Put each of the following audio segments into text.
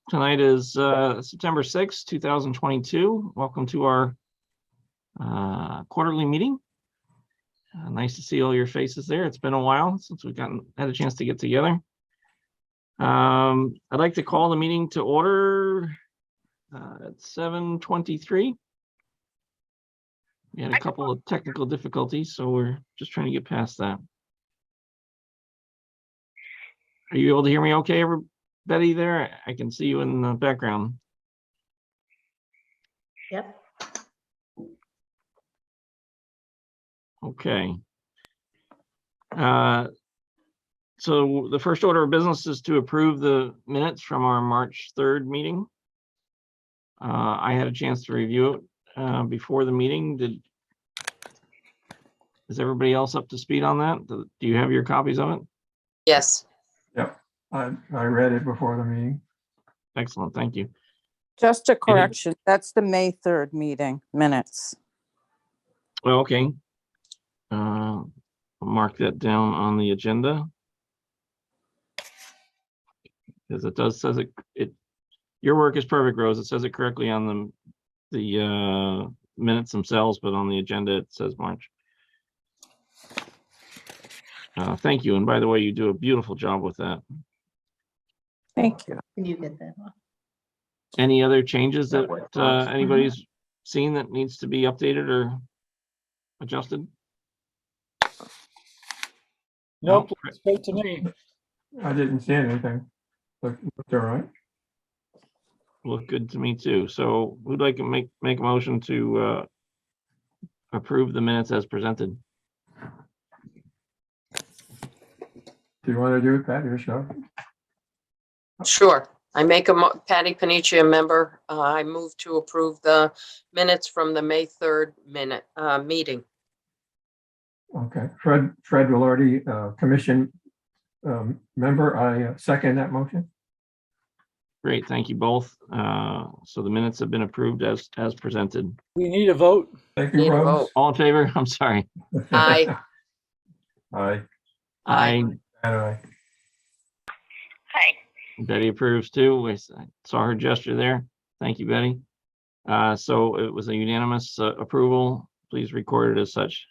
Tonight is September 6th, 2022. Welcome to our quarterly meeting. Nice to see all your faces there. It's been a while since we've had a chance to get together. I'd like to call the meeting to order at 7:23. We had a couple of technical difficulties, so we're just trying to get past that. Are you able to hear me okay, everybody there? I can see you in the background. Yep. Okay. So the first order of business is to approve the minutes from our March 3rd meeting. I had a chance to review it before the meeting. Is everybody else up to speed on that? Do you have your copies of it? Yes. Yep, I read it before the meeting. Excellent, thank you. Just a correction, that's the May 3rd meeting minutes. Well, okay. I'll mark that down on the agenda. Because it does says it your work is perfect, Rose. It says it correctly on the minutes themselves, but on the agenda it says March. Thank you. And by the way, you do a beautiful job with that. Thank you. Can you get that one? Any other changes that anybody's seen that needs to be updated or adjusted? Nope, it's great to me. I didn't see anything. Looked all right. Look good to me too. So who'd like to make a motion to approve the minutes as presented? Do you want to do it, Pat, or sure? Sure. I make Patty Panicia a member. I move to approve the minutes from the May 3rd meeting. Okay, Fred Velarde, commission member. I second that motion. Great, thank you both. So the minutes have been approved as presented. We need a vote. Thank you, Need a Rose. vote. All in favor? I'm sorry. Aye. Aye. Aye. Aye. Betty approves too. I saw her gesture there. Thank you, Betty. So it was a unanimous approval. Please record it as such.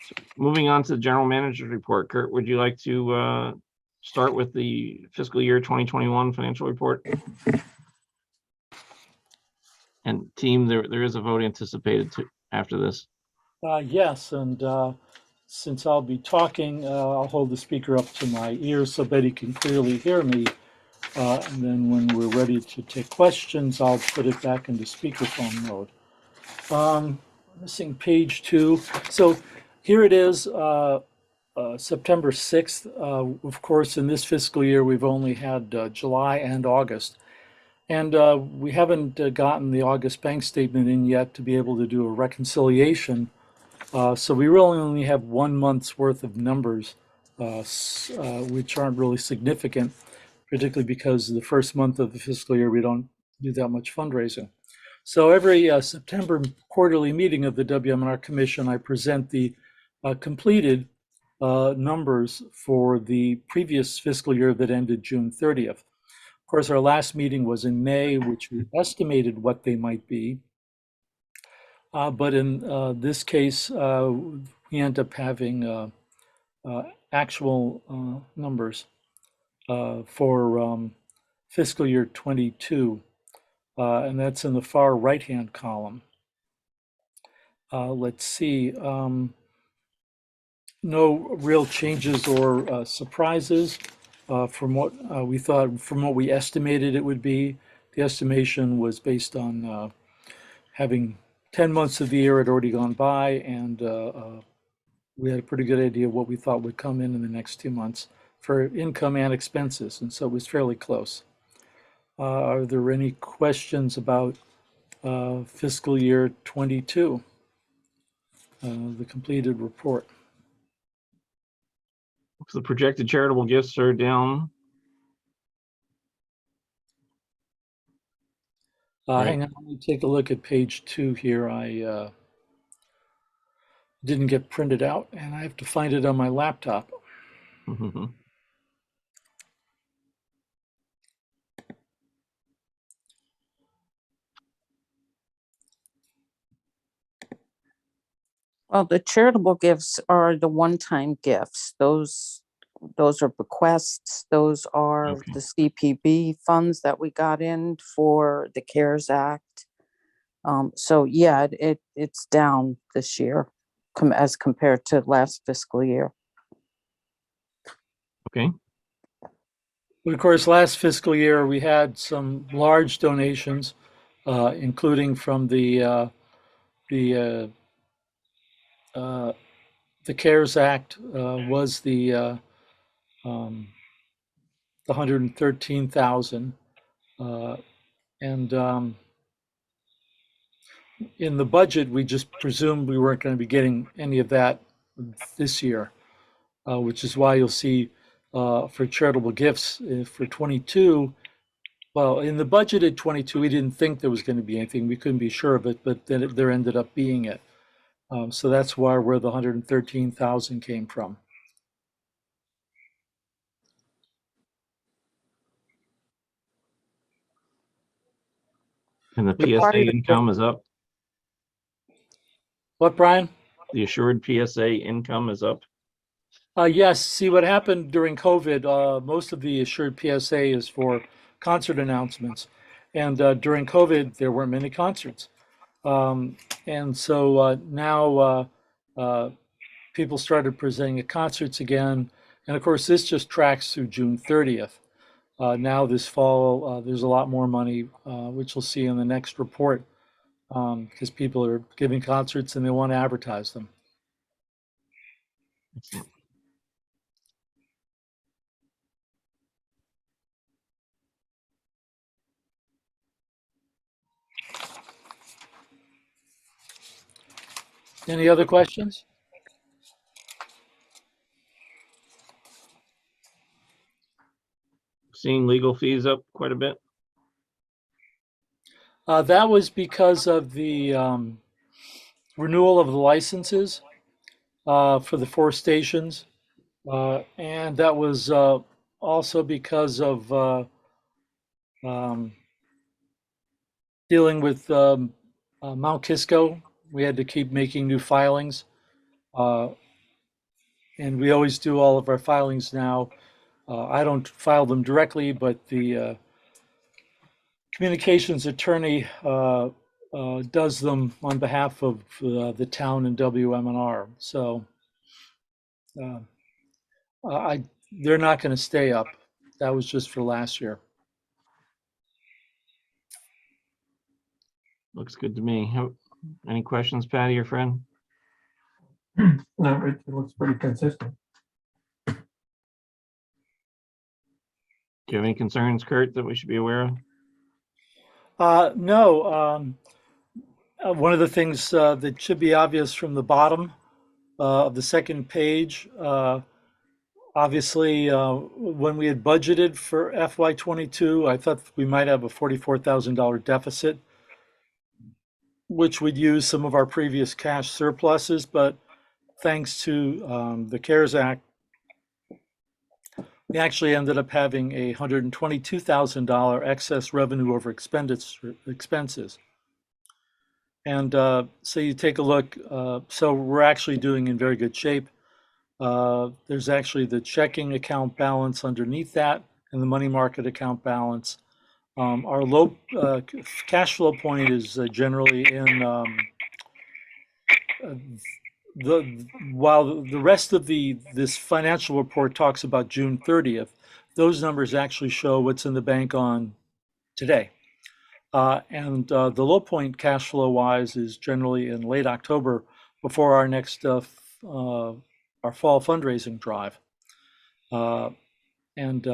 So moving on to the general manager's report. Kurt, would you like to start with the fiscal year 2021 financial report? And team, there is a vote anticipated after this. Yes, and since I'll be talking, I'll hold the speaker up to my ears so Betty can clearly hear me. And then when we're ready to take questions, I'll put it back into speakerphone mode. Missing page 2. So here it is, September 6th. Of course, in this fiscal year, we've only had July and August. And we haven't gotten the August bank statement in yet to be able to do a reconciliation. So we really only have 1 month's worth of numbers, which aren't really significant, particularly because the first month of the fiscal year, we don't do that much fundraising. So every September quarterly meeting of the WMNR Commission, I present the completed numbers for the previous fiscal year that ended June 30th. Of course, our last meeting was in May, which we estimated what they might be. But in this case, we end up having actual numbers for fiscal year 22, and that's in the far right-hand column. Let's see, no real changes or surprises from what we thought, from what we estimated it would be. The estimation was based on having 10 months of the year had already gone by, and we had a pretty good idea of what we thought would come in the next 2 months for income and expenses, and so it was fairly close. Are there any questions about fiscal year 22, the completed report? So the projected charitable gifts are down. Right. Hang on, let me take a look at page 2 here. I didn't get printed out, and I have to find it on my laptop. Well, the charitable gifts are the one-time gifts. Those are bequests. Those are Okay. the CPB funds that we got in for the CARES Act. So yeah, it's down this year as compared to last fiscal year. Okay. But of course, last fiscal year, we had some large donations, including from the uh, the CARES Act was um, the 113,000, and in the budget, we just presumed we weren't going to be getting any of that this year, which is why you'll see for charitable gifts for 22. Well, in the budgeted 22, we didn't think there was going to be anything. We couldn't be sure of it, but then there ended up being it. So that's where the 113,000 came from. And the We- PSA income is up. What, Brian? The assured PSA income is up. Yes. See, what happened during COVID, most of the assured PSA is for concert announcements. And during COVID, there weren't many concerts. And so now people started presenting at concerts again. And of course, this just tracks through June 30th. Now this fall, there's a lot more money, which we'll see in the next report, because people are giving concerts and they want to advertise them. Excellent. Any other questions? Seeing legal fees up quite a bit. That was because of the renewal of the licenses for the 4 stations. And that was also because of um, dealing with Mount Kisco. We had to keep making new filings. And we always do all of our filings now. I don't file them directly, but the communications attorney does them on behalf of the town and WMNR. So they're not going to stay up. That was just for last year. Looks good to me. Any questions, Patty, your friend? No, it looks pretty consistent. Do you have any concerns, Kurt, that we should be aware of? No. One of the things that should be obvious from the bottom of the second page, obviously, when we had budgeted for FY22, I thought we might have a $44,000 deficit, which would use some of our previous cash surpluses, but thanks to the CARES Act, we actually ended up having a $122,000 excess revenue over expenses. And so you take a look, so we're actually doing in very good shape. There's actually the checking account balance underneath that and the money market account balance. Our low cash flow point is generally in while the rest of this financial report talks about June 30th, those numbers actually show what's in the bank on today. And the low point cash flow wise is generally in late October before our next our fall fundraising drive. And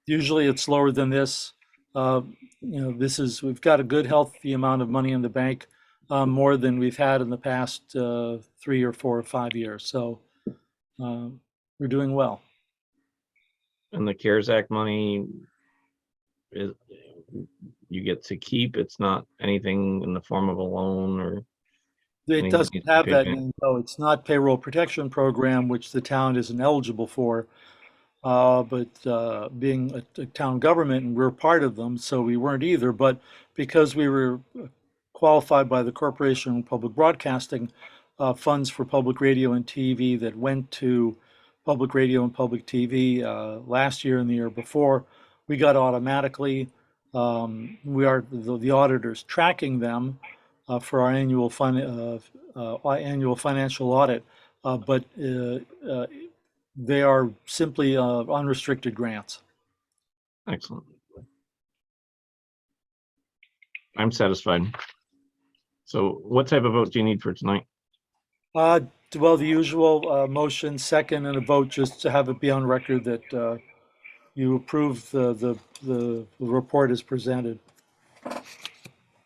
usually it's lower than this. We've got a good healthy amount of money in the bank, more than we've had in the past 3 or 4 or 5 years. So we're doing well. And the CARES Act money is you get to keep. It's not anything in the form of a loan or It anything doesn't needs to be have paid that. back. No, it's not payroll protection program, which the town isn't eligible for. But being a town government, and we're part of them, so we weren't either. But because we were qualified by the Corporation of Public Broadcasting, funds for public radio and TV that went to public radio and public TV last year and the year before. We got automatically. We are the auditors tracking them for our annual annual financial audit, but they are simply unrestricted grants. Excellent. I'm satisfied. So what type of vote do you need for tonight? Well, the usual motion, second, and a vote, just to have it be on record that you approve the report as presented.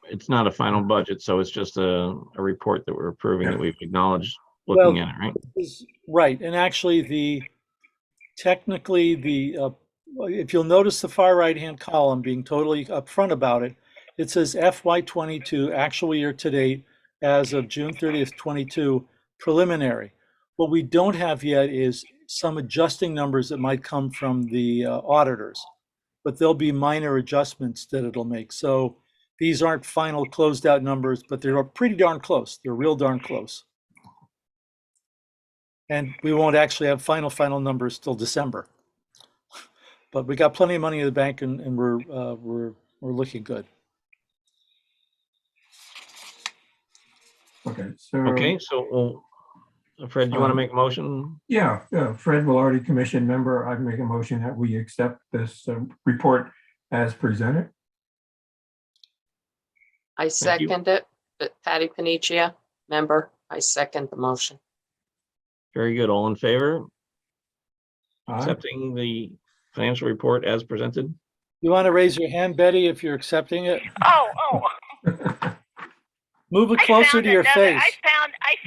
It's not a final budget, so it's just a report that we're approving that we've acknowledged Well, looking at it, right? Right, and actually technically if you'll notice the far right-hand column being totally upfront about it, it says FY22 actual year to date as of June 30th, 22 preliminary. What we don't have yet is some adjusting numbers that might come from the auditors, but there'll be minor adjustments that it'll make. So these aren't final closed out numbers, but they're pretty darn close. They're real darn close. And we won't actually have final numbers till December. But we got plenty of money in the bank, and we're looking good. Okay, so. Okay, so Fred, do you want to make a motion? Yeah, Fred Velarde, commission member. I'd make a motion that we accept this report as presented. I Thank you. second it. Patty Panicia, member. I second the motion. Very good. All in favor? Aye. Accepting the financial report as presented? You want to raise your hand, Betty, if you're accepting it? Oh, Move it I closer found to your another- face. I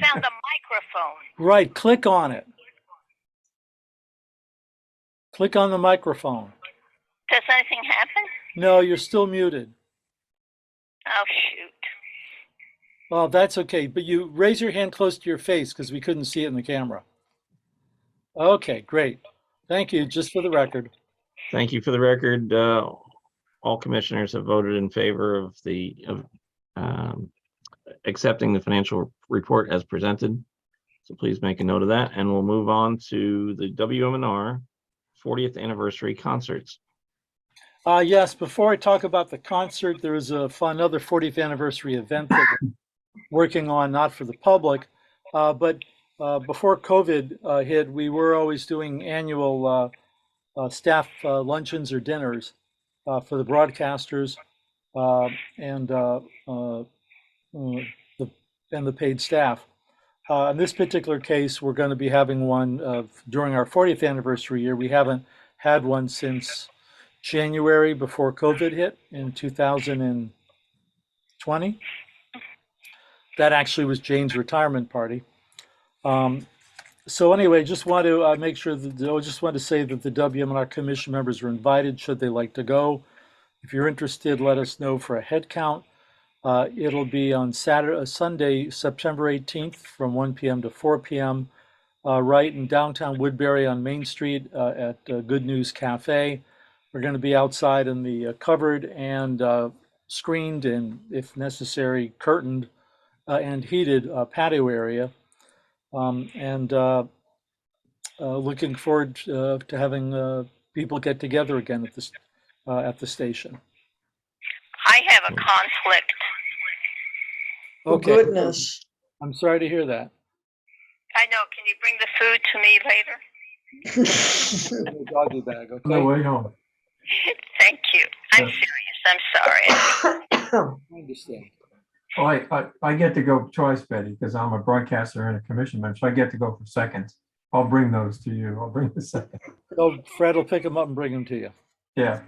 found a microphone. Right, click on it. Click on the microphone. Does anything happen? No, you're still muted. Oh, shoot. Well, that's okay, but you raise your hand close to your face because we couldn't see it in the camera. Okay, great. Thank you, just for the record. Thank you. For the record, all commissioners have voted in favor of accepting the financial report as presented. So please make a note of that, and we'll move on to the WMNR 40th anniversary concerts. Yes, before I talk about the concert, there is another 40th anniversary event that we're working on, not for the public, but before COVID hit, we were always doing annual staff luncheons or dinners for the broadcasters and the paid staff. In this particular case, we're going to be having one during our 40th anniversary year. We haven't had one since January before COVID hit in 2020. That actually was Jane's retirement party. So anyway, just want to make sure that I just want to say that the WMNR commission members are invited should they like to go. If you're interested, let us know for a head count. It'll be on Sunday, September 18th from 1 p.m. to 4 p.m. Right in downtown Woodbury on Main Street at Good News Cafe. We're going to be outside in the covered and screened and, if necessary, curtained and heated patio area. Looking forward to having people get together again at the station. I have a conflict. Okay. Goodness. I'm sorry to hear that. I know. Can you bring the food to me later? In the doggy bag, okay? No way home. Thank you. I'm Yeah. serious. I'm sorry. I understand. Well, I get to go twice, Betty, because I'm a broadcaster and a commission member, so I get to go for seconds. I'll bring those to you. I'll bring the second. So Fred will pick them up and bring them to you. Yeah.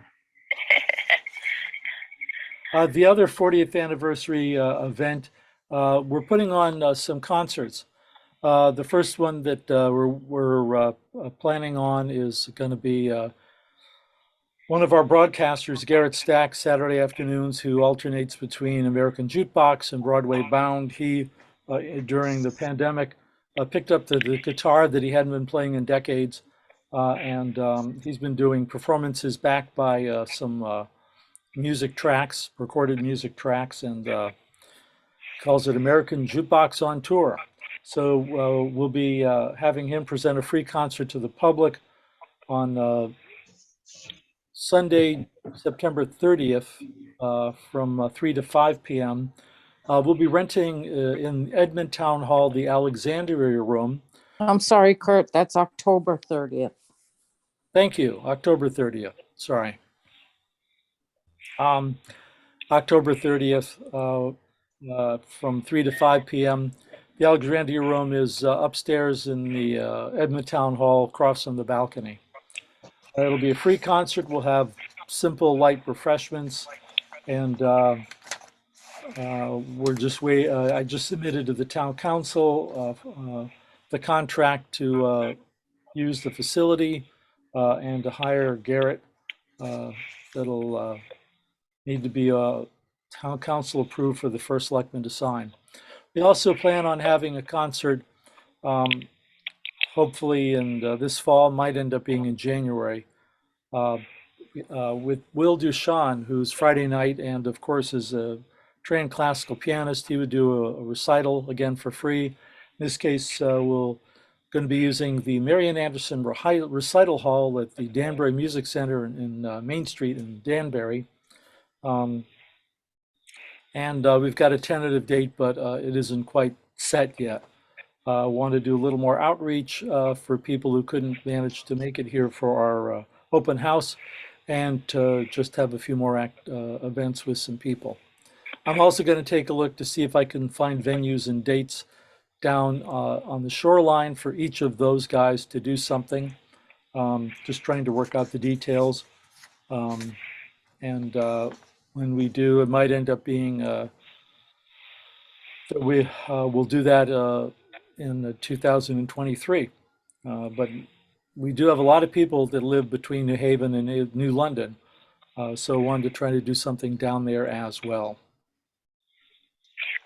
The other 40th anniversary event, we're putting on some concerts. The first one that we're planning on is going to be one of our broadcasters, Garrett Stack, Saturday afternoons, who alternates between American Jukebox and Broadway Bound. He, during the pandemic, picked up the guitar that he hadn't been playing in decades, and he's been doing performances backed by some music tracks, recorded music tracks, and calls it American Jukebox on Tour. So we'll be having him present a free concert to the public on Sunday, September 30th, from 3 to 5 p.m. We'll be renting in Edmond Town Hall the Alexandria Room. I'm sorry, Kurt, that's October 30th. Thank you, October 30th. Sorry. October 30th, from 3 to 5 p.m. The Alexandria Room is upstairs in the Edmond Town Hall across from the balcony. It'll be a free concert. We'll have simple, light refreshments, and we're just I just submitted to the town council the contract to use the facility and to hire Garrett. That'll need to be town council approved for the first selectman to sign. We also plan on having a concert, hopefully in this fall, might end up being in January, with Will Duchan, who's Friday night, and of course is a trained classical pianist. He would do a recital again for free. In this case, we're going to be using the Marian Anderson Recital Hall at the Danbury Music Center in Main Street in Danbury. And we've got a tentative date, but it isn't quite set yet. Want to do a little more outreach for people who couldn't manage to make it here for our open house, and to just have a few more events with some people. I'm also going to take a look to see if I can find venues and dates down on the shoreline for each of those guys to do something. Just trying to work out the details. And when we do, it might end up being that we'll do that in 2023. But we do have a lot of people that live between New Haven and New London. So wanted to try to do something down there as well.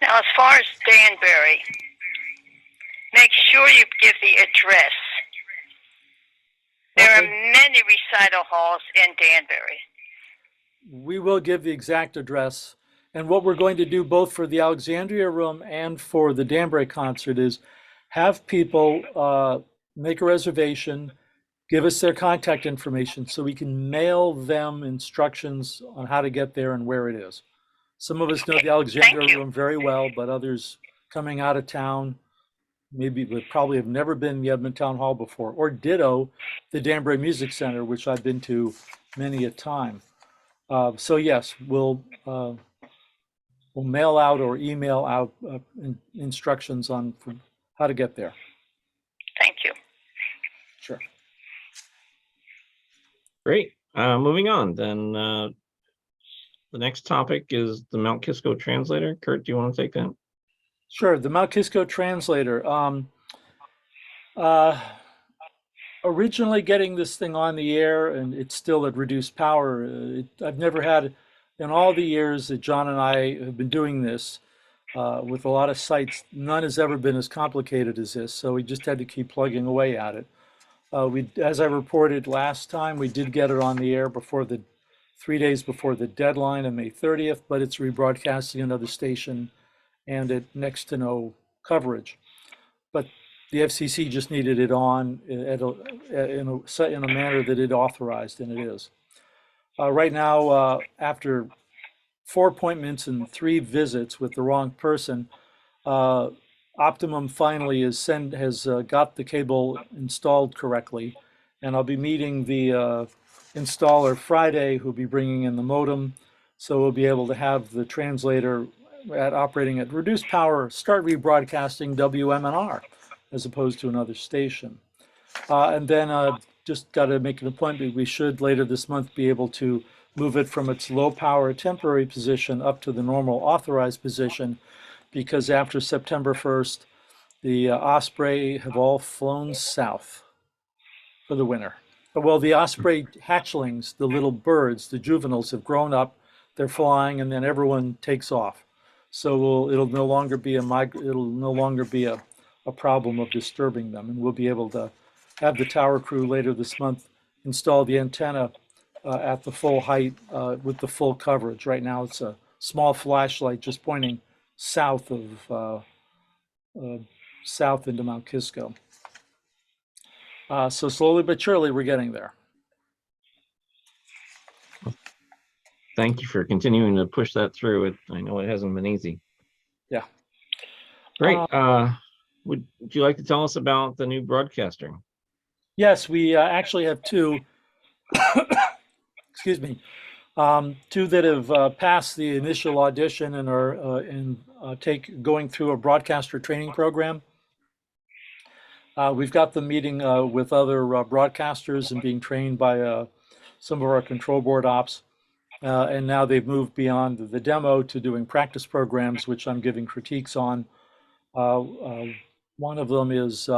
Now, as far as Danbury, make sure you give the address. There are many recital halls in Danbury. We will give the exact address. And what we're going to do both for the Alexandria Room and for the Danbury concert is have people make a reservation, give us their contact information so we can mail them instructions on how to get there and where it is. Some of us know the Alexandria Room very well, but others coming out of town maybe would probably have never been in the Edmond Town Hall before, or ditto the Danbury Music Center, which I've been to many a time. So yes, we'll mail out or email out instructions on how to get there. Thank you. Sure. Great. Moving on, then the next topic is the Mount Kisco translator. Kurt, do you want to take that? Sure. The Mount Kisco translator. Originally getting this thing on the air, and it's still at reduced power. I've never had, in all the years that John and I have been doing this with a lot of sites, none has ever been as complicated as this. So we just had to keep plugging away at it. As I reported last time, we did get it on the air before 3 days before the deadline on May 30th, but it's rebroadcasting another station and at next to no coverage. But the FCC just needed it on in a manner that it authorized, and it is. Right now, after 4 appointments and 3 visits with the wrong person, Optimum finally has got the cable installed correctly, and I'll be meeting the installer Friday, who'll be bringing in the modem, so we'll be able to have the translator operating at reduced power start rebroadcasting WMNR as opposed to another station. And then just got to make an appointment. We should later this month be able to move it from its low power temporary position up to the normal authorized position, because after September 1st, the osprey have all flown south for the winter. Well, the osprey hatchlings, the little birds, the juveniles have grown up, they're flying, and then everyone takes off. So it'll no longer be a problem of disturbing them, and we'll be able to have the tower crew later this month install the antenna at the full height with the full coverage. Right now, it's a small flashlight just pointing south of south into Mount Kisco. So slowly but surely, we're getting there. Thank you for continuing to push that through. I know it hasn't been easy. Yeah. Great. Would you like to tell us about the new broadcaster? Yes, we actually have two. Excuse me. Two that have passed the initial audition and are going through a broadcaster training program. We've got them meeting with other broadcasters and being trained by some of our control board ops. And now they've moved beyond the demo to doing practice programs, which I'm giving critiques on. One of them is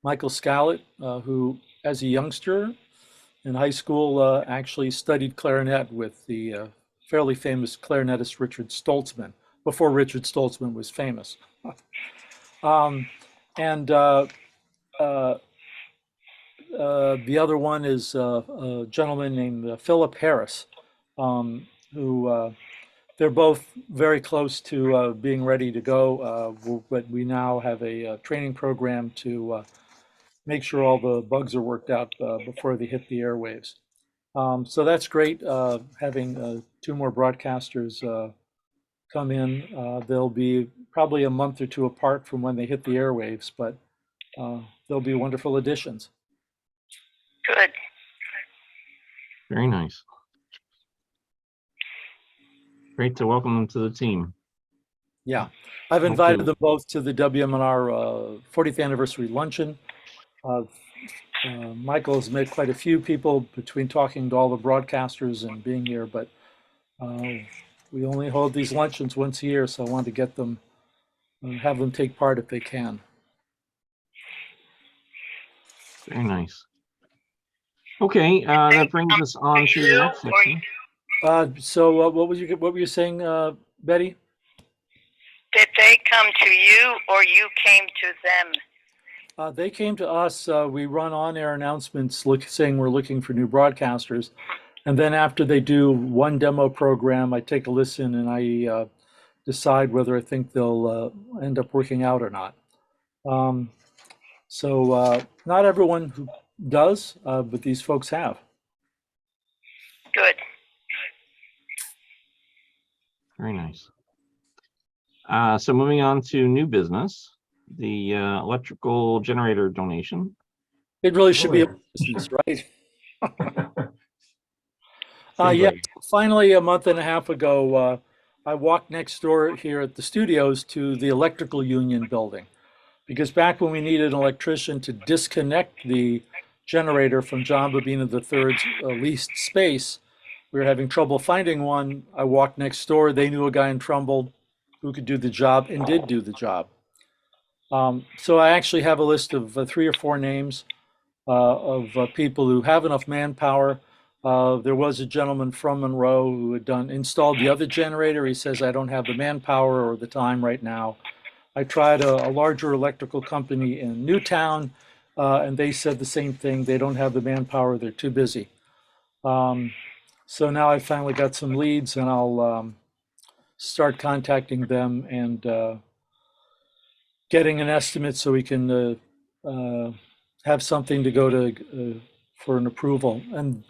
Michael Scallett, who, as a youngster in high school, actually studied clarinet with the fairly famous clarinetist Richard Stoltzman, before Richard Stoltzman was famous. The other one is a gentleman named Philip Harris, who they're both very close to being ready to go, but we now have a training program to make sure all the bugs are worked out before they hit the airwaves. So that's great, having two more broadcasters come in. They'll be probably a month or two apart from when they hit the airwaves, but they'll be wonderful additions. Good. Very nice. Great to welcome them to the team. Yeah, I've invited them both to the WMNR 40th anniversary luncheon. Michael has met quite a few people between talking to all the broadcasters and being here, but we only hold these luncheons once a year, so I wanted to get them, have them take part if they can. Very nice. Okay, that brings us on to the next section. So what were you saying, Betty? Did they come to you or you came to them? They came to us. We run on-air announcements saying we're looking for new broadcasters. And then after they do one demo program, I take a listen and I decide whether I think they'll end up working out or not. So not everyone who does, but these folks have. Good. Very nice. So moving on to new business, the electrical generator donation. It really should be a yeah. business, right? Seems Yeah, like- finally, a month and a half ago, I walked next door here at the studios to the electrical union building. Because back when we needed an electrician to disconnect the generator from John Babina III's leased space, we were having trouble finding one. I walked next door. They knew a guy in Trumbull who could do the job and did do the job. So I actually have a list of 3 or 4 names of people who have enough manpower. There was a gentleman from Monroe who had installed the other generator. He says, I don't have the manpower or the time right now. I tried a larger electrical company in Newtown, and they said the same thing. They don't have the manpower. They're too busy. So now I finally got some leads, and I'll start contacting them and getting an estimate so we can have something to go to for an approval. And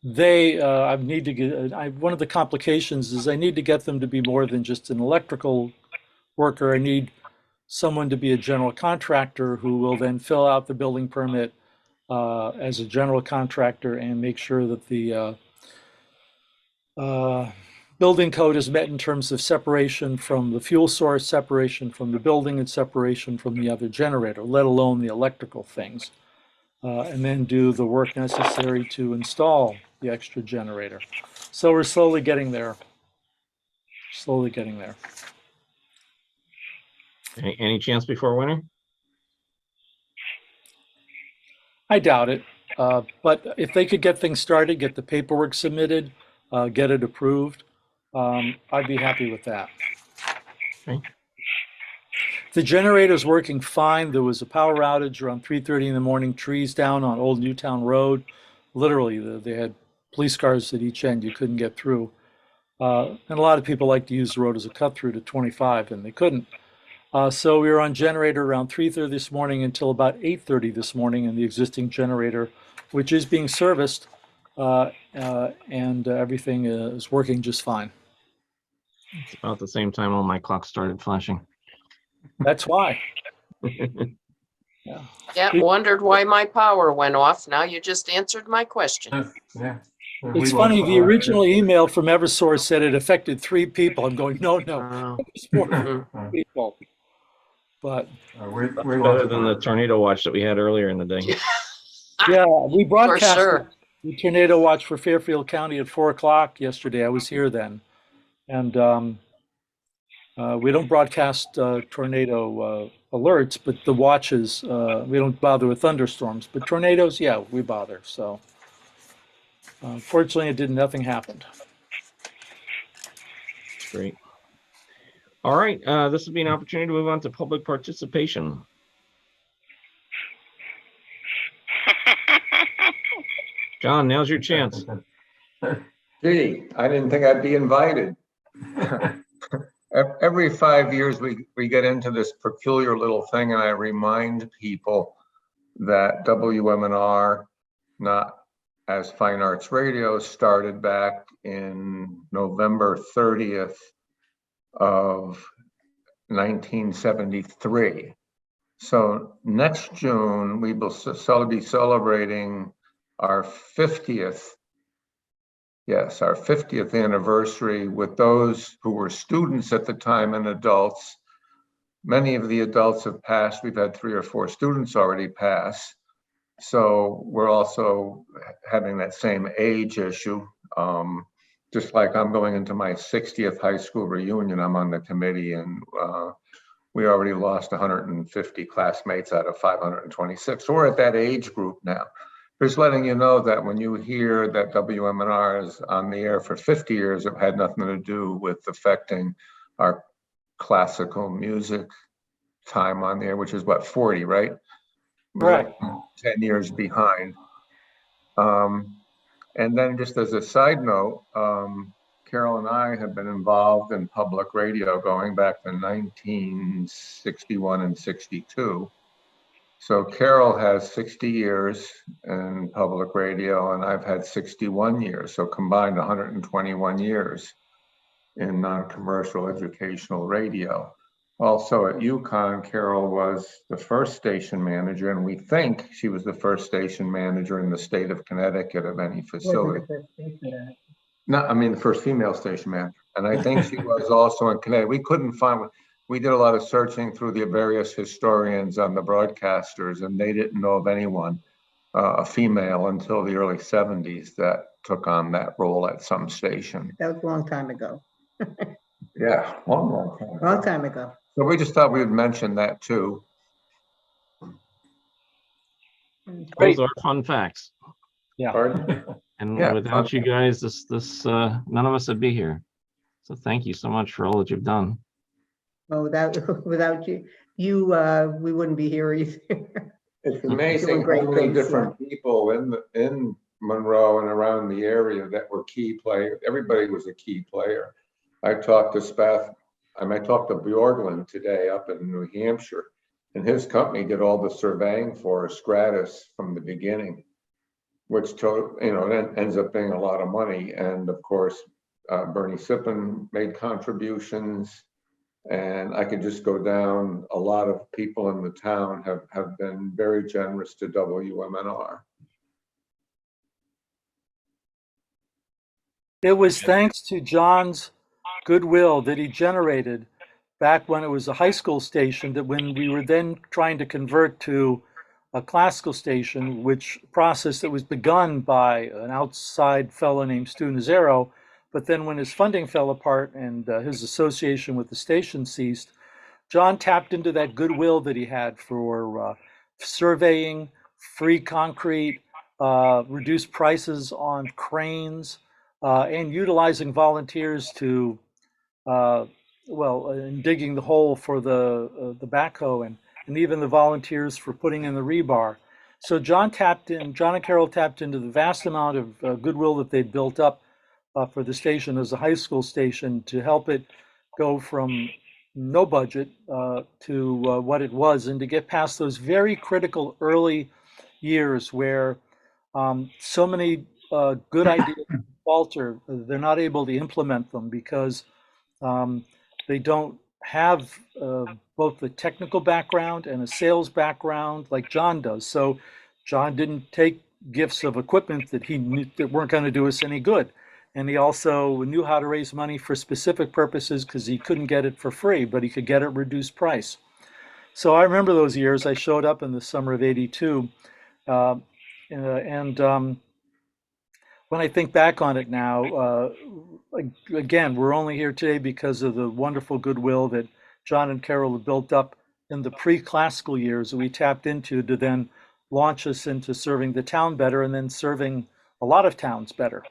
I need to get, one of the complications is I need to get them to be more than just an electrical worker. I need someone to be a general contractor who will then fill out the building permit as a general contractor and make sure that the building code is met in terms of separation from the fuel source, separation from the building, and separation from the other generator, let alone the electrical things. And then do the work necessary to install the extra generator. So we're slowly getting there. Slowly getting there. Any chance before winter? I doubt it. But if they could get things started, get the paperwork submitted, get it approved, I'd be happy with that. Okay. The generator's working fine. There was a power outage around 3:30 in the morning, trees down on Old Newtown Road. Literally, they had police cars at each end. You couldn't get through. And a lot of people like to use the road as a cut through to 25, and they couldn't. So we were on generator around 3:30 this morning until about 8:30 this morning in the existing generator, which is being serviced, and everything is working just fine. It's about the same time all my clocks started flashing. That's why. Yeah, wondered why my power went off. Now you just answered my question. Yeah. It's funny, the original email from Eversource said it affected 3 people. I'm going, no, it's 4 Mhm. people. But We Better lost than the tornado watch that we had earlier in the day. yeah, we For broadcasted sure. the tornado watch for Fairfield County at 4 o'clock yesterday. I was here then. And we don't broadcast tornado alerts, but the watches, we don't bother with thunderstorms. But tornadoes, yeah, we bother. So fortunately, nothing happened. Great. All right, this will be an opportunity to move on to public participation. John, now's your chance. Gee, I didn't think I'd be invited. Every 5 years, we get into this peculiar little thing, and I remind people that WMNR, not as Fine Arts Radio, started back in November 30th of 1973. So next June, we will be celebrating our 50th. Yes, our 50th anniversary with those who were students at the time and adults. Many of the adults have passed. We've had 3 or 4 students already pass. So we're also having that same age issue. Just like I'm going into my 60th high school reunion, I'm on the committee, and we already lost 150 classmates out of 526. So we're at that age group now. Just letting you know that when you hear that WMNR is on the air for 50 years, it had nothing to do with affecting our classical music time on the air, which is what, 40, right? Right. 10 years behind. And then just as a side note, Carol and I have been involved in public radio going back to 1961 and 62. So Carol has 60 years in public radio, and I've had 61 years, so combined 121 years in non-commercial educational radio. Also at UConn, Carol was the first station manager, and we think she was the first station manager in the state of Connecticut of any facility. No, I mean the first female station manager. And I think she was also in Connecticut. We couldn't find, we did a lot of searching through the various historians on the broadcasters, and they didn't know of anyone, a female, until the early 70s that took on that role at some station. That was a long time ago. Yeah, long time. Long time ago. So we just thought we would mention that too. Great. Those are fun facts. Yeah. Pardon? And Yeah, without fun. you guys, none of us would be here. So thank you so much for all that you've done. Well, without you, we wouldn't be here either. It's amazing Doing how great many things, different people in Monroe and around the area that were key players. Everybody was a key player. I talked to Bjorglund today up in New Hampshire, and his company did all the surveying for us gratis from the beginning, which ends up being a lot of money. And of course, Bernie Sippen made contributions, and I could just go down. A lot of people in the town have been very generous to WMNR. It was thanks to John's goodwill that he generated back when it was a high school station, that when we were then trying to convert to a classical station, which process that was begun by an outside fellow named Stu Nazaro, but then when his funding fell apart and his association with the station ceased, John tapped into that goodwill that he had for surveying, free concrete, reduced prices on cranes, and utilizing volunteers to, in digging the hole for the backhoe, and even the volunteers for putting in the rebar. So John and Carol tapped into the vast amount of goodwill that they'd built up for the station as a high school station to help it go from no budget to what it was, and to get past those very critical early years where so many good ideas falter. They're not able to implement them because they don't have both the technical background and a sales background like John does. So John didn't take gifts of equipment that he knew that weren't going to do us any good. And he also knew how to raise money for specific purposes because he couldn't get it for free, but he could get it reduced price. So I remember those years. I showed up in the summer of '82. And when I think back on it now, again, we're only here today because of the wonderful goodwill that John and Carol have built up in the pre-classical years that we tapped into to then launch us into serving the town better and then serving a lot of towns better.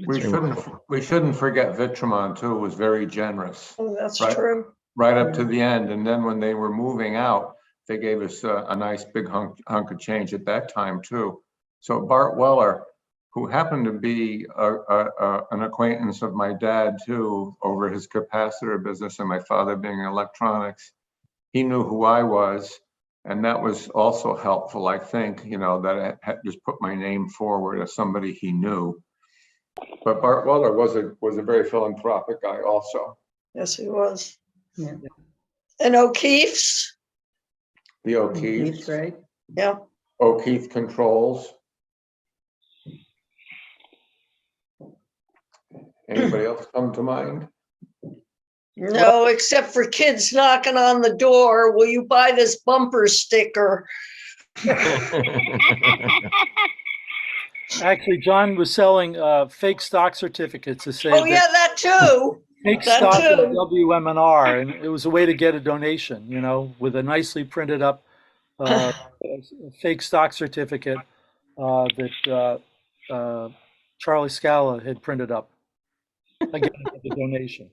We shouldn't forget Vitremont too, was very generous. Oh, that's Right. true. Right up to the end. And then when they were moving out, they gave us a nice big hunk of change at that time too. So Bart Weller, who happened to be an acquaintance of my dad too, over his capacitor business and my father being in electronics, he knew who I was. And that was also helpful, I think, you know, that I had just put my name forward as somebody he knew. But Bart Weller was a very philanthropic guy also. Yes, he was. Yeah. And O'Keefe's, The O'Keefe, That's right. yeah. O'Keefe Controls. Anybody else come to mind? No, except for kids knocking on the door. Will you buy this bumper sticker? Actually, John was selling fake stock certificates to say Oh, that yeah, that too. fake that stock of too. WMNR, and it was a way to get a donation, you know, with a nicely printed up fake stock certificate that Charlie Scala had printed up. Again, the donation.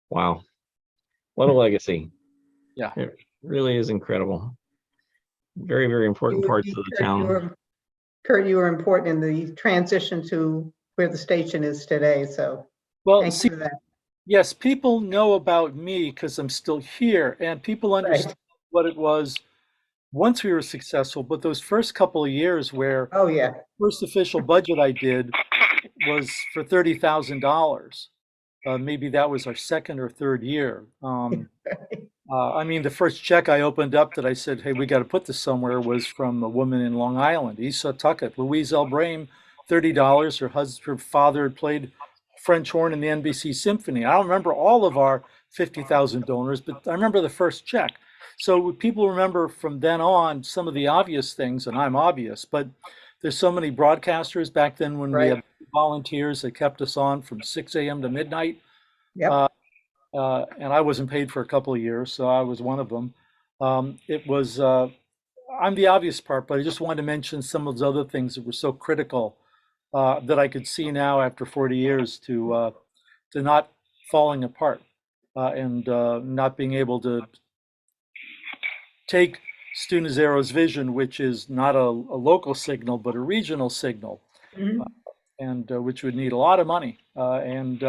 Wow. What a legacy. Yeah. It really is incredible. Very, very important parts of the town. Kurt, you were important in the transition to where the station is today, so Well, thanks see, for that. yes, people know about me because I'm still here, and people understand what it was once we were successful. But those first couple of years where Oh, yeah. first official budget I did was for $30,000. Maybe that was our second or third year. I mean, the first check I opened up that I said, hey, we got to put this somewhere was from a woman in Long Island, East Tucket, Louise L. Brame, $30. Her father had played French horn in the NBC Symphony. I don't remember all of our 50,000 donors, but I remember the first check. So people remember from then on some of the obvious things, and I'm obvious, but there's so many broadcasters back then when we had volunteers that kept us on from 6 a.m. to midnight. Yep. And I wasn't paid for a couple of years, so I was one of them. I'm the obvious part, but I just wanted to mention some of those other things that were so critical that I could see now after 40 years to not falling apart and not being able to take Student Zero's vision, which is not a local signal, but a regional signal, Mhm. and which would need a lot of money. And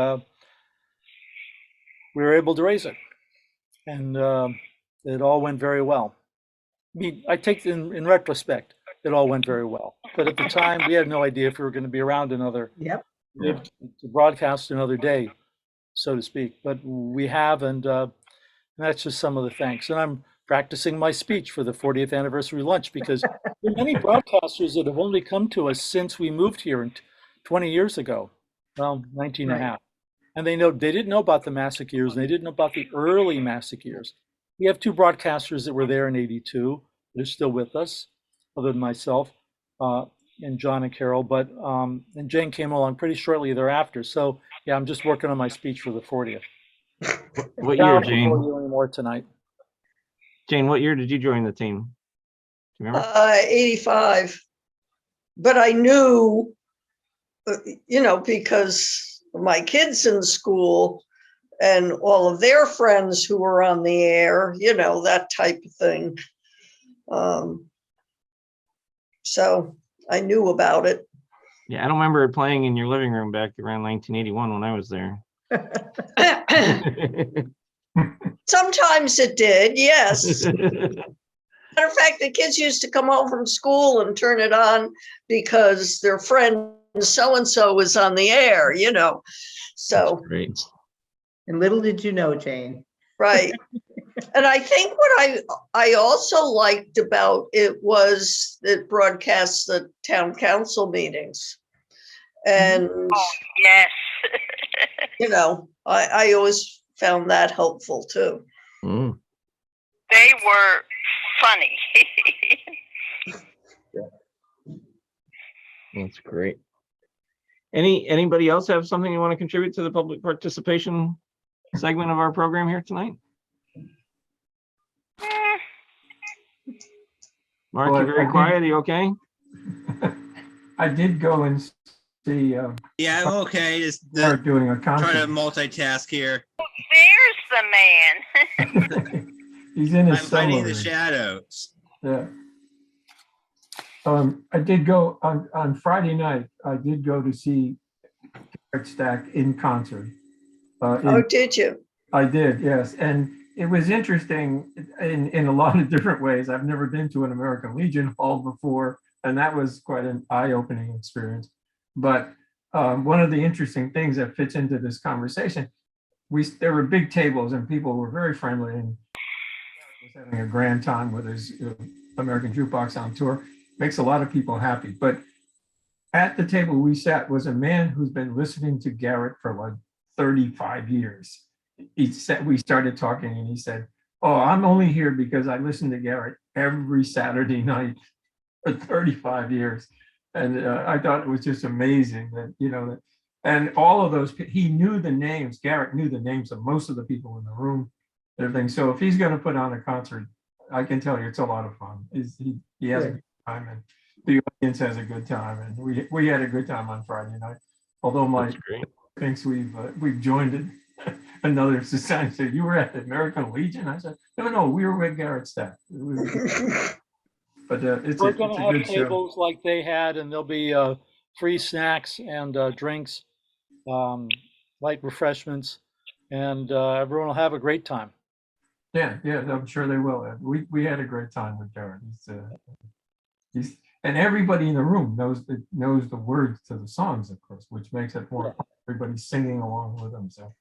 we were able to raise it, and it all went very well. I mean, I take in retrospect, it all went very well. But at the time, we had no idea if we were going to be around Yep. to broadcast another day, so to speak. But we have, and that's just some of the thanks. And I'm practicing my speech for the 40th anniversary lunch because there are many broadcasters that have only come to us since we moved here 20 years ago, well, 19 and a half. And they didn't know about the Massac years, and they didn't know about the early Massac years. We have two broadcasters that were there in '82. They're still with us, other than myself and John and Carol. But and Jane came along pretty shortly thereafter. So yeah, I'm just working on my speech for the 40th. What year, I don't bore Jane? you anymore tonight. Jane, what year did you join the team? Do you remember? 85. But I knew, because my kids in school and all of their friends who were on the air, that type of thing. So I knew about it. Yeah, I don't remember it playing in your living room back around 1981 when I was there. Sometimes it did, yes. Matter of fact, the kids used to come home from school and turn it on because their friend so-and-so was on the air, you know. So, Great. And little did you know, Jane. right. And I think what I also liked about it was it broadcasts the town council meetings. And, Yes. you know, I always found that helpful too. Mm, They were funny. that's great. Anybody else have something you want to contribute to the public participation segment of our program here tonight? Mark, Well, you're very I quiet. did- Are you okay? I did go and see Yeah, I'm okay. Just Eric doing a trying to concert. multitask here. There's the man. He's in I'm his hiding in the submarine. shadows. Yeah. I did go on Friday night. I did go to see Eric Stack in concert. Oh, did you? I did, yes, and it was interesting in a lot of different ways. I've never been to an American Legion hall before, and that was quite an eye-opening experience. But one of the interesting things that fits into this conversation, there were big tables and people were very friendly, and was having a grand time with his American Jukebox on tour. Makes a lot of people happy. But at the table we sat was a man who's been listening to Garrett for like 35 years. He said, we started talking and he said, "Oh, I'm only here because I listen to Garrett every Saturday night for 35 years." And I thought it was just amazing that, you know, and all of those, he knew the names, Garrett knew the names of most of the people in the room, everything. So if he's going to put on a concert, I can tell you it's a lot of fun. He has a good time and the audience has a good time. And we had a good time on Friday night. Although my thinks we've joined it. Another society said, "You were at the American Legion?" I said, no, we were with Garrett Stack. But it's We're a going to have good show. tables like they had, and there'll be free snacks and drinks, light refreshments, and everyone will have a great time. Yeah, I'm sure they will. We had a great time with Garrett. He's and everybody in the room knows the words to the songs, of course, which makes it more fun. Everybody's singing along with him. So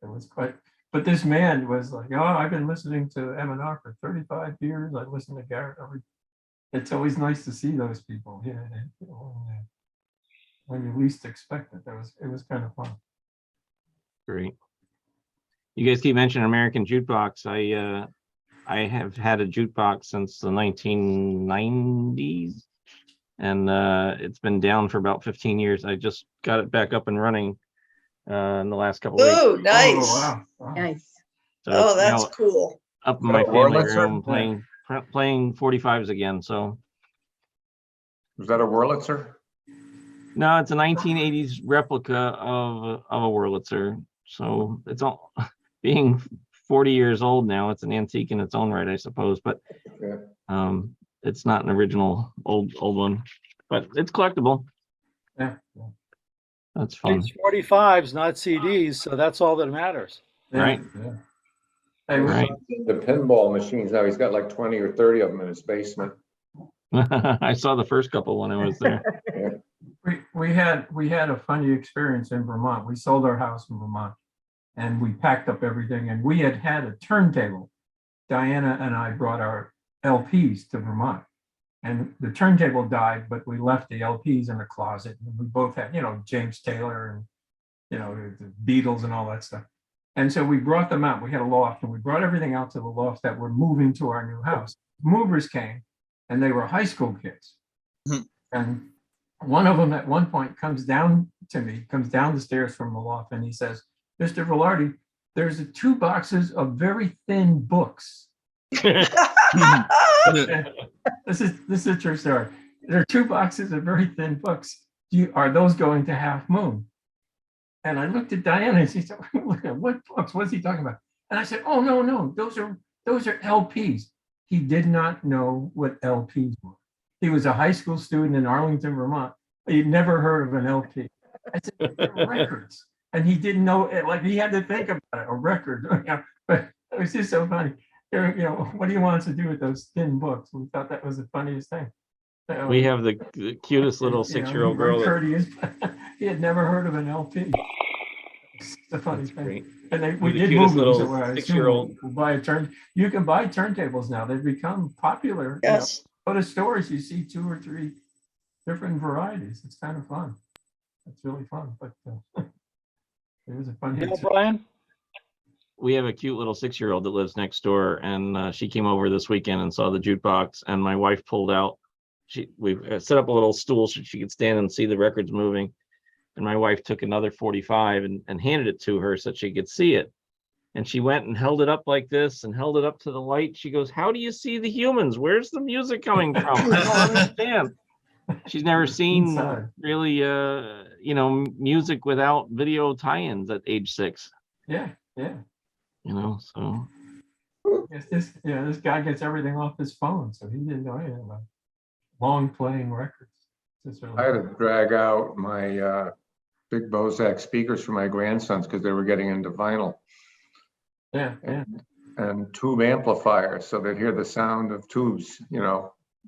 it was quite. But this man was like, "Oh, I've been listening to MNR for 35 years. I listen to Garrett every." It's always nice to see those people. Yeah, when you least expect it. It was kind of fun. Great. You guys keep mentioning American Jukebox. I have had a jukebox since the 1990s, and it's been down for about 15 years. I just got it back up and running in the last couple of weeks. Oh, nice. Oh, wow. Nice. So Oh, it's that's now cool. up in my a family Wurlitzer? room playing 45s again. So Was that a Wurlitzer? no, it's a 1980s replica of a Wurlitzer. So it's all being 40 years old now. It's an antique in its own right, I suppose. But it's not an original old one. But it's collectible. Yeah. That's fun. It's 45s, not CDs, so that's all that matters. Right. Yeah. Hey, Right. The pinball machines now, he's got like 20 or 30 of them in his basement. I saw the first couple when I was there. We had a funny experience in Vermont. We sold our house in Vermont and we packed up everything and we had a turntable. Diana and I brought our LPs to Vermont and the turntable died, but we left the LPs in the closet and we both had, James Taylor and, the Beatles and all that stuff. And so we brought them out. We had a loft and we brought everything out to the loft that we're moving to our new house. Movers came and they were high school kids. And one of them at one point comes down the stairs from the loft and he says, "Mr. Velarde, there's 2 boxes of very thin books." This is a true story. There are 2 boxes of very thin books. Are those going to Half Moon? And I looked at Diana and she said, "What books? What's he talking about?" And I said, "Oh, no, those are LPs." He did not know what LPs were. He was a high school student in Arlington, Vermont. He'd never heard of an LP. I said, "They're records." and he didn't know it, like he had to think about it, a record. But it was just so funny. What do you want us to do with those thin books? We thought that was the funniest thing. We have the cutest little You know, 6-year-old very girl. courteous. He had never heard of an LP. It's the funny That's thing. great. And The we did cutest move them, so little I assume 6-year-old. we'll buy a turn. You can buy turntables now. They've become popular. Yes. Go to stores, you see 2 or 3 different varieties. It's kind of fun. It's really fun, but it was a funny. Yeah, Brian? We have a cute little 6-year-old that lives next door, and she came over this weekend and saw the jukebox, and my wife pulled out. We've set up a little stool so she could stand and see the records moving. And my wife took another 45 and handed it to her so she could see it. And she went and held it up like this and held it up to the light. She goes, "How do you see the humans? Where's the music coming from? I don't understand." She's never seen Inside. really, music without video tie-ins at age 6. Yeah. So This guy gets everything off his phone, so he didn't know anything about long playing records. I had to drag out my big Bozak speakers for my grandsons because they were getting into vinyl, Yeah. and tube amplifiers, so they'd hear the sound of tubes,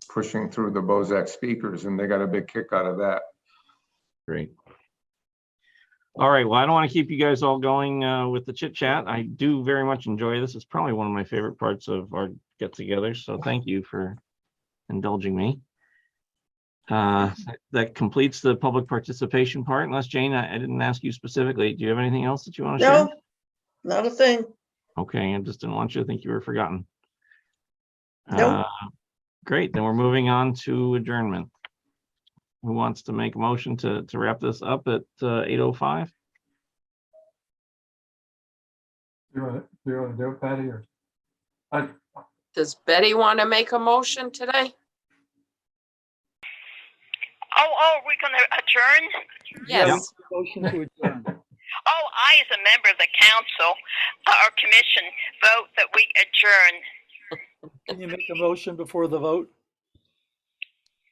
pushing through the Bozak speakers, and they got a big kick out of that. great. All right. Well, I don't want to keep you guys all going with the chit chat. I do very much enjoy this. It's probably one of my favorite parts of our get together. So thank you for indulging me. That completes the public participation part. Unless Jane, I didn't ask you specifically. Do you have anything else that you want to share? No, not a thing. Okay. I just didn't want you to think you were forgotten. Nope. Great. Then we're moving on to adjournment. Who wants to make a motion to wrap this up at 8:05? You want to do it, Patty, or? Does Betty want to make a motion today? Oh, we're going to adjourn? Yes. Motion to adjourn. Oh, I, as a member of the council or commission, vote that we adjourn. Can you make a motion before the vote?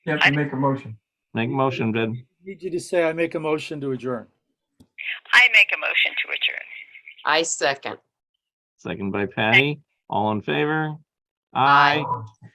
You have to make a motion. Make a motion, Ben. I need you to say, I make a motion to adjourn. I make a motion to adjourn. I second. Second by Patty. All in favor? Aye. Aye.